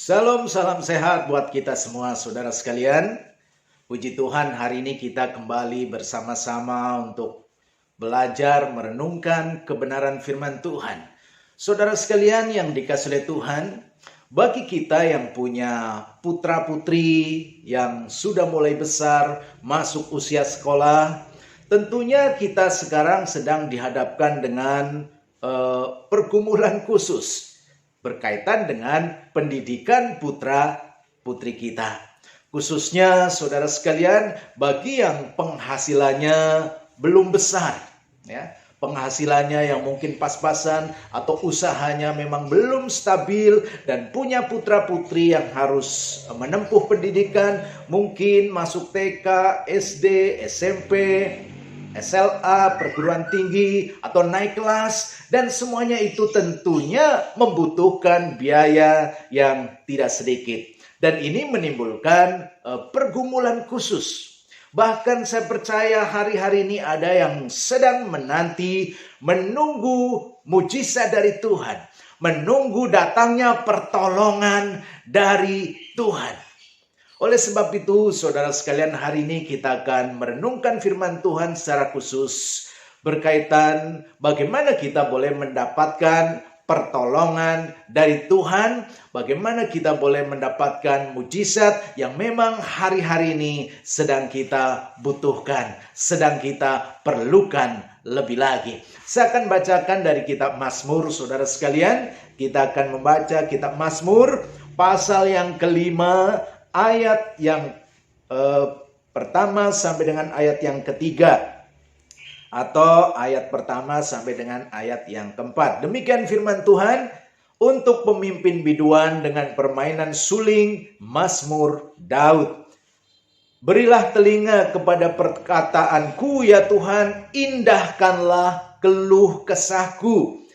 Salam, salam sehat buat kita semua saudara sekalian. Puji Tuhan, hari ini kita kembali bersama-sama untuk belajar merenungkan kebenaran firman Tuhan. Saudara sekalian yang dikasihi oleh Tuhan, bagi kita yang punya putra-putri yang sudah mulai besar, masuk usia sekolah, tentunya kita sekarang sedang dihadapkan dengan pergumulan khusus berkaitan dengan pendidikan putra-putri kita. Khususnya saudara sekalian, bagi yang penghasilannya belum besar, ya, penghasilannya yang mungkin pas-pasan atau usahanya memang belum stabil dan punya putra-putri yang harus menempuh pendidikan, mungkin masuk TK, SD, SMP, SLA, perguruan tinggi, atau naik kelas, dan semuanya itu tentunya membutuhkan biaya yang tidak sedikit. Dan ini menimbulkan pergumulan khusus. Bahkan saya percaya hari-hari ini ada yang sedang menunggu mujizat dari Tuhan, menunggu datangnya pertolongan dari Tuhan. Oleh sebab itu, saudara sekalian, hari ini kita akan merenungkan firman Tuhan secara khusus berkaitan bagaimana kita boleh mendapatkan pertolongan dari Tuhan, bagaimana kita boleh mendapatkan mujizat yang memang hari-hari ini sedang kita butuhkan, sedang kita perlukan lebih lagi. Saya akan bacakan dari kitab Mazmur, saudara sekalian. Kita akan membaca kitab Mazmur pasal yang kelima, ayat yang pertama sampai dengan ayat yang ketiga, atau ayat pertama sampai dengan ayat yang keempat. Demikian firman Tuhan. Untuk pemimpin biduan dengan permainan suling, Mazmur Daud. Berilah telinga kepada perkataanku, ya Tuhan, indahkanlah keluh kesahku.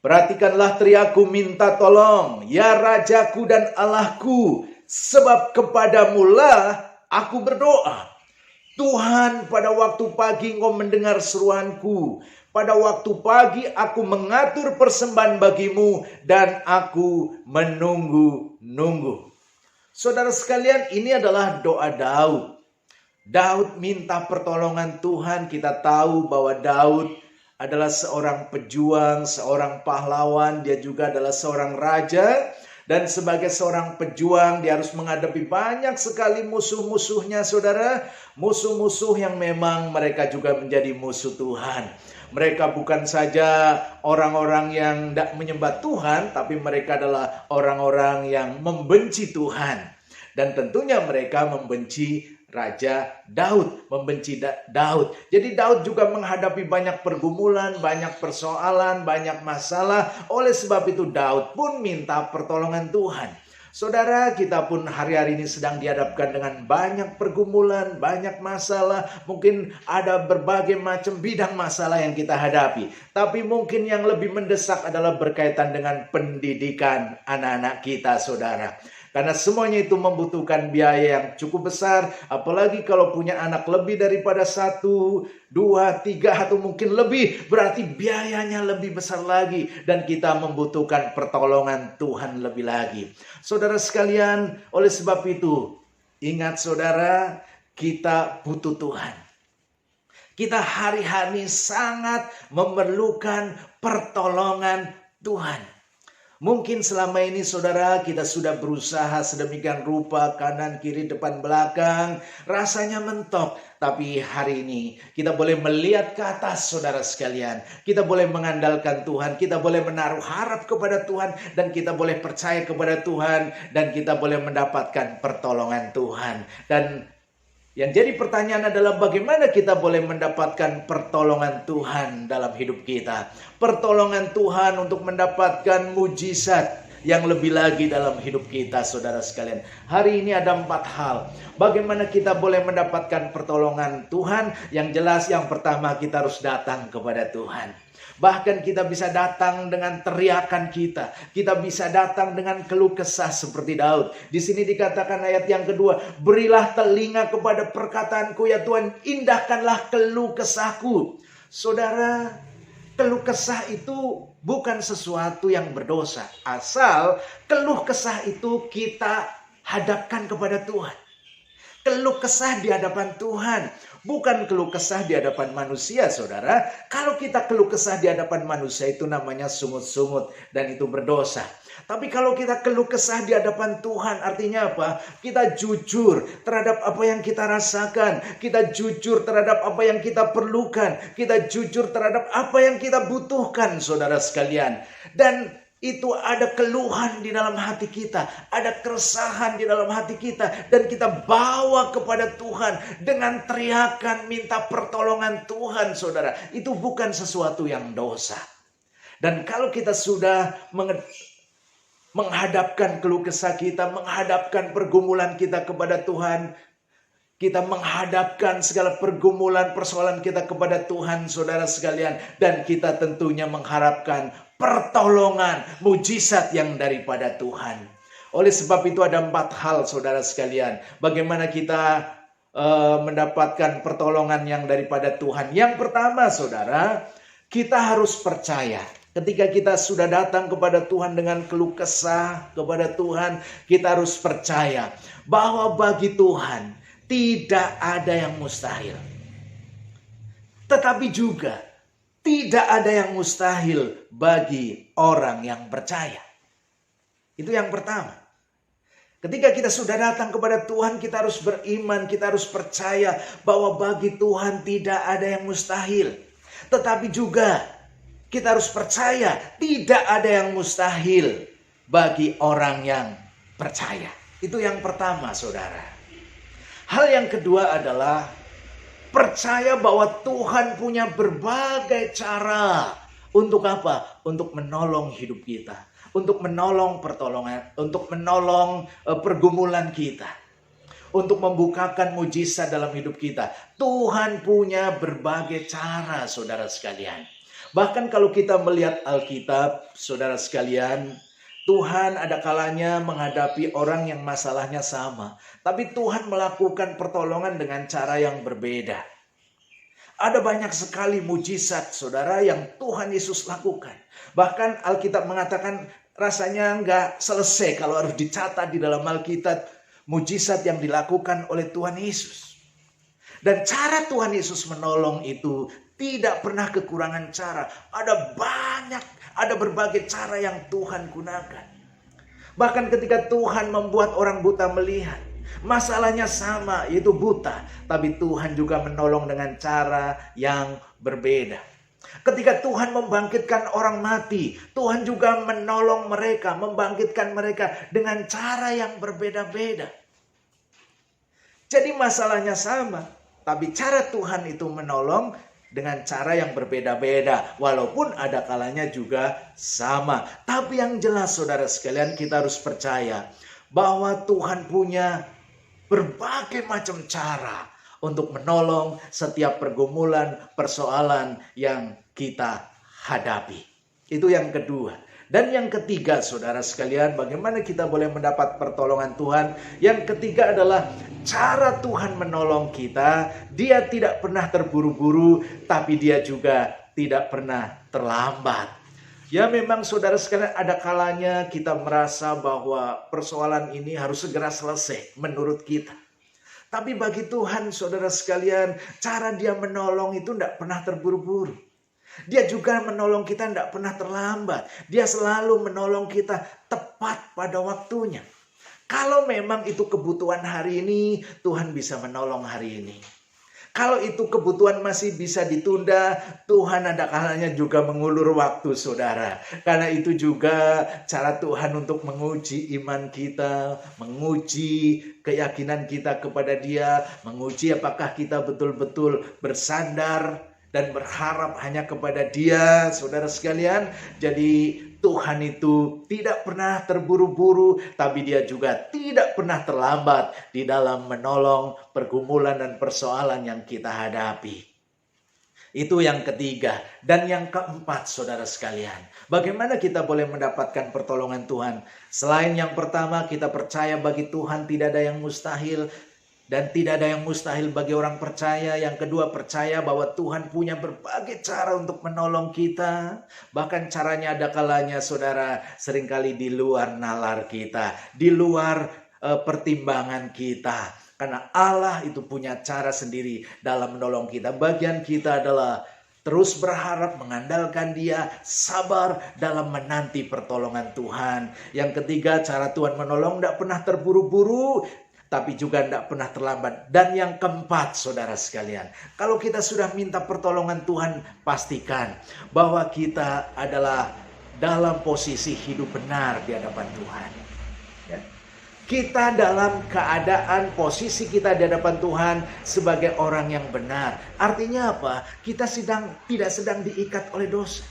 Perhatikanlah teriakku minta tolong, ya Rajaku dan Allahku. Sebab kepadamulah aku berdoa. Tuhan, pada waktu pagi Engkau mendengar seruanku. Pada waktu pagi aku mengatur persembahan bagimu dan aku menunggu-nunggu. Saudara sekalian, ini adalah doa Daud. Daud minta pertolongan Tuhan. Kita tahu bahwa Daud adalah seorang pejuang, seorang pahlawan. Dia juga adalah seorang raja. Dan sebagai seorang pejuang, dia harus menghadapi banyak sekali musuh-musuhnya, saudara. Musuh-musuh yang memang mereka juga menjadi musuh Tuhan. Mereka bukan saja orang-orang yang tidak menyembah Tuhan, tapi mereka adalah orang-orang yang membenci Tuhan. Dan tentunya mereka membenci Raja Daud, membenci Daud. Jadi Daud juga menghadapi banyak pergumulan, banyak persoalan, banyak masalah. Oleh sebab itu Daud pun minta pertolongan Tuhan. Saudara, kita pun hari-hari ini sedang dihadapkan dengan banyak pergumulan, banyak masalah. Mungkin ada berbagai macam bidang masalah yang kita hadapi. Tapi mungkin yang lebih mendesak adalah berkaitan dengan pendidikan anak-anak kita, saudara. Karena semuanya itu membutuhkan biaya yang cukup besar. Apalagi kalau punya anak lebih daripada 1, 2, 3 atau mungkin lebih. Berarti biayanya lebih besar lagi. Dan kita membutuhkan pertolongan Tuhan lebih lagi. Saudara sekalian, oleh sebab itu, ingat saudara, kita butuh Tuhan. Kita hari-hari sangat memerlukan pertolongan Tuhan. Mungkin selama ini saudara kita sudah berusaha sedemikian rupa, kanan, kiri, depan, belakang. Rasanya mentok. Tapi hari ini kita boleh melihat ke atas, saudara sekalian. Kita boleh mengandalkan Tuhan. Kita boleh menaruh harap kepada Tuhan. Dan kita boleh percaya kepada Tuhan. Dan kita boleh mendapatkan pertolongan Tuhan. Dan yang jadi pertanyaan adalah bagaimana kita boleh mendapatkan pertolongan Tuhan dalam hidup kita. Pertolongan Tuhan untuk mendapatkan mujizat yang lebih lagi dalam hidup kita, saudara sekalian. Hari ini ada 4 hal. Bagaimana kita boleh mendapatkan pertolongan Tuhan? Yang jelas yang pertama kita harus datang kepada Tuhan. Bahkan kita bisa datang dengan teriakan kita. Kita bisa datang dengan keluh kesah seperti Daud. Di sini dikatakan ayat yang kedua, berilah telinga kepada perkataanku, ya Tuhan, indahkanlah keluh kesahku. Saudara, keluh kesah itu bukan sesuatu yang berdosa. Asal keluh kesah itu kita hadapkan kepada Tuhan. Keluh kesah di hadapan Tuhan, bukan keluh kesah di hadapan manusia, saudara. Kalau kita keluh kesah di hadapan manusia itu namanya sungut-sungut dan itu berdosa. Tapi kalau kita keluh kesah di hadapan Tuhan, artinya apa? Kita jujur terhadap apa yang kita rasakan. Kita jujur terhadap apa yang kita perlukan. Kita jujur terhadap apa yang kita butuhkan, saudara sekalian. Dan itu ada keluhan di dalam hati kita, ada keresahan di dalam hati kita, dan kita bawa kepada Tuhan dengan teriakan minta pertolongan Tuhan, saudara. Itu bukan sesuatu yang dosa. Dan kalau kita sudah menghadapkan keluh kesah kita, menghadapkan pergumulan kita kepada Tuhan, kita menghadapkan segala pergumulan persoalan kita kepada Tuhan, saudara sekalian, dan kita tentunya mengharapkan pertolongan, mujizat yang daripada Tuhan. Oleh sebab itu ada 4 hal, saudara sekalian, bagaimana kita mendapatkan pertolongan yang daripada Tuhan. Yang pertama, saudara, kita harus percaya. Ketika kita sudah datang kepada Tuhan dengan keluh kesah kepada Tuhan, kita harus percaya bahwa bagi Tuhan tidak ada yang mustahil. Tetapi juga tidak ada yang mustahil bagi orang yang percaya. Itu yang pertama. Ketika kita sudah datang kepada Tuhan, kita harus beriman, kita harus percaya bahwa bagi Tuhan tidak ada yang mustahil. Tetapi juga kita harus percaya tidak ada yang mustahil bagi orang yang percaya. Itu yang pertama, saudara. Hal yang kedua adalah percaya bahwa Tuhan punya berbagai cara. Untuk apa? Untuk menolong hidup kita. Untuk menolong pertolongan. Untuk menolong pergumulan kita. Untuk membukakan mujizat dalam hidup kita. Tuhan punya berbagai cara, saudara sekalian. Bahkan kalau kita melihat Alkitab, saudara sekalian, Tuhan ada kalanya menghadapi orang yang masalahnya sama. Tapi Tuhan melakukan pertolongan dengan cara yang berbeda. Ada banyak sekali mujizat, saudara, yang Tuhan Yesus lakukan. Bahkan Alkitab mengatakan rasanya nggak selesai kalau harus dicatat di dalam Alkitab mujizat yang dilakukan oleh Tuhan Yesus. Dan cara Tuhan Yesus menolong itu tidak pernah kekurangan cara. Ada berbagai cara yang Tuhan gunakan. Bahkan ketika Tuhan membuat orang buta melihat, masalahnya sama, yaitu buta. Tapi Tuhan juga menolong dengan cara yang berbeda. Ketika Tuhan membangkitkan orang mati, Tuhan juga menolong mereka, membangkitkan mereka dengan cara yang berbeda-beda. Jadi masalahnya sama, tapi cara Tuhan itu menolong dengan cara yang berbeda-beda. Walaupun ada kalanya juga sama. Tapi yang jelas, saudara sekalian, kita harus percaya bahwa Tuhan punya berbagai macam cara untuk menolong setiap pergumulan, persoalan yang kita hadapi. Itu yang kedua. Dan yang ketiga, saudara sekalian, bagaimana kita boleh mendapat pertolongan Tuhan? Yang ketiga adalah cara Tuhan menolong kita. Dia tidak pernah terburu-buru, tapi dia juga tidak pernah terlambat. Ya memang saudara sekalian, ada kalanya kita merasa bahwa persoalan ini harus segera selesai menurut kita. Tapi bagi Tuhan, saudara sekalian, cara dia menolong itu tidak pernah terburu-buru. Dia juga menolong kita tidak pernah terlambat. Dia selalu menolong kita tepat pada waktunya. Kalau memang itu kebutuhan hari ini, Tuhan bisa menolong hari ini. Kalau itu kebutuhan masih bisa ditunda, Tuhan ada kalanya juga mengulur waktu, saudara. Karena itu juga cara Tuhan untuk menguji iman kita, menguji keyakinan kita kepada Dia, menguji apakah kita betul-betul bersandar dan berharap hanya kepada Dia, saudara sekalian. Jadi Tuhan itu tidak pernah terburu-buru, tapi Dia juga tidak pernah terlambat di dalam menolong pergumulan dan persoalan yang kita hadapi. Itu yang ketiga. Dan yang keempat, saudara sekalian, bagaimana kita boleh mendapatkan pertolongan Tuhan? Selain yang pertama, kita percaya bagi Tuhan tidak ada yang mustahil. Dan tidak ada yang mustahil bagi orang percaya. Yang kedua, percaya bahwa Tuhan punya berbagai cara untuk menolong kita. Bahkan caranya ada kalanya, saudara, seringkali di luar nalar kita, di luar pertimbangan kita. Karena Allah itu punya cara sendiri dalam menolong kita. Bagian kita adalah terus berharap, mengandalkan Dia, sabar dalam menanti pertolongan Tuhan. Yang ketiga, cara Tuhan menolong tidak pernah terburu-buru, tapi juga tidak pernah terlambat. Dan yang keempat, saudara sekalian, kalau kita sudah minta pertolongan Tuhan, pastikan bahwa kita adalah dalam posisi hidup benar di hadapan Tuhan. Ya. Kita dalam keadaan posisi kita di hadapan Tuhan sebagai orang yang benar. Artinya apa? Kita tidak sedang diikat oleh dosa.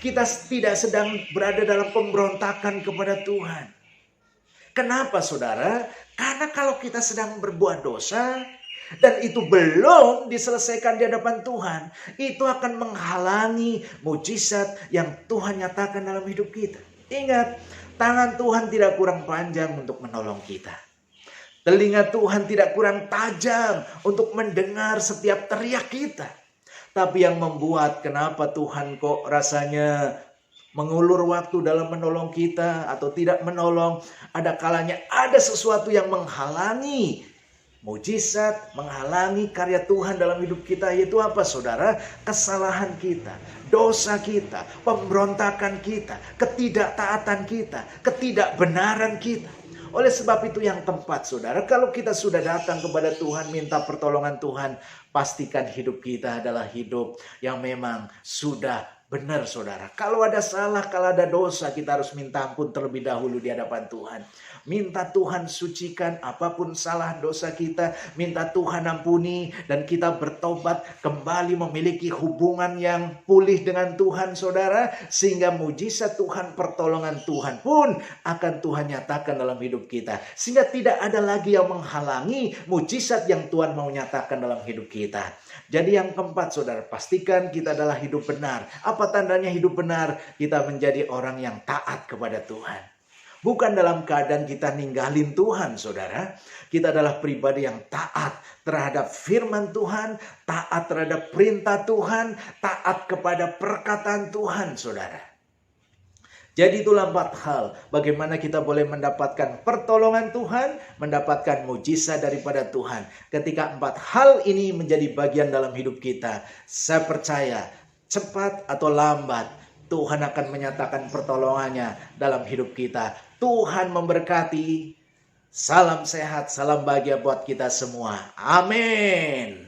Kita tidak sedang berada dalam pemberontakan kepada Tuhan. Kenapa, saudara? Karena kalau kita sedang berbuat dosa dan itu belum diselesaikan di hadapan Tuhan, itu akan menghalangi mujizat yang Tuhan nyatakan dalam hidup kita. Ingat, tangan Tuhan tidak kurang panjang untuk menolong kita. Telinga Tuhan tidak kurang tajam untuk mendengar setiap teriak kita. Tapi yang membuat kenapa Tuhan kok rasanya mengulur waktu dalam menolong kita atau tidak menolong, ada kalanya ada sesuatu yang menghalangi mujizat, menghalangi karya Tuhan dalam hidup kita. Yaitu apa, saudara? Kesalahan kita, dosa kita, pemberontakan kita, ketidaktaatan kita, ketidakbenaran kita. Oleh sebab itu yang tepat, saudara, kalau kita sudah datang kepada Tuhan, minta pertolongan Tuhan, pastikan hidup kita adalah hidup yang memang sudah benar, saudara. Kalau ada salah, kalau ada dosa, kita harus minta ampun terlebih dahulu di hadapan Tuhan. Minta Tuhan sucikan apapun salah dosa kita. Minta Tuhan ampuni dan kita bertobat kembali memiliki hubungan yang pulih dengan Tuhan, saudara. Sehingga mujizat Tuhan, pertolongan Tuhan pun akan Tuhan nyatakan dalam hidup kita. Sehingga tidak ada lagi yang menghalangi mujizat yang Tuhan mau nyatakan dalam hidup kita. Jadi yang keempat, saudara, pastikan kita adalah hidup benar. Apa tandanya hidup benar? Kita menjadi orang yang taat kepada Tuhan. Bukan dalam keadaan kita ninggalin Tuhan, saudara. Kita adalah pribadi yang taat terhadap firman Tuhan, taat terhadap perintah Tuhan, taat kepada perkataan Tuhan, saudara. Jadi itulah 4 hal bagaimana kita boleh mendapatkan pertolongan Tuhan, mendapatkan mujizat daripada Tuhan. Ketika 4 hal ini menjadi bagian dalam hidup kita, saya percaya cepat atau lambat Tuhan akan menyatakan pertolongannya dalam hidup kita. Tuhan memberkati. Salam sehat, salam bahagia buat kita semua. Amin.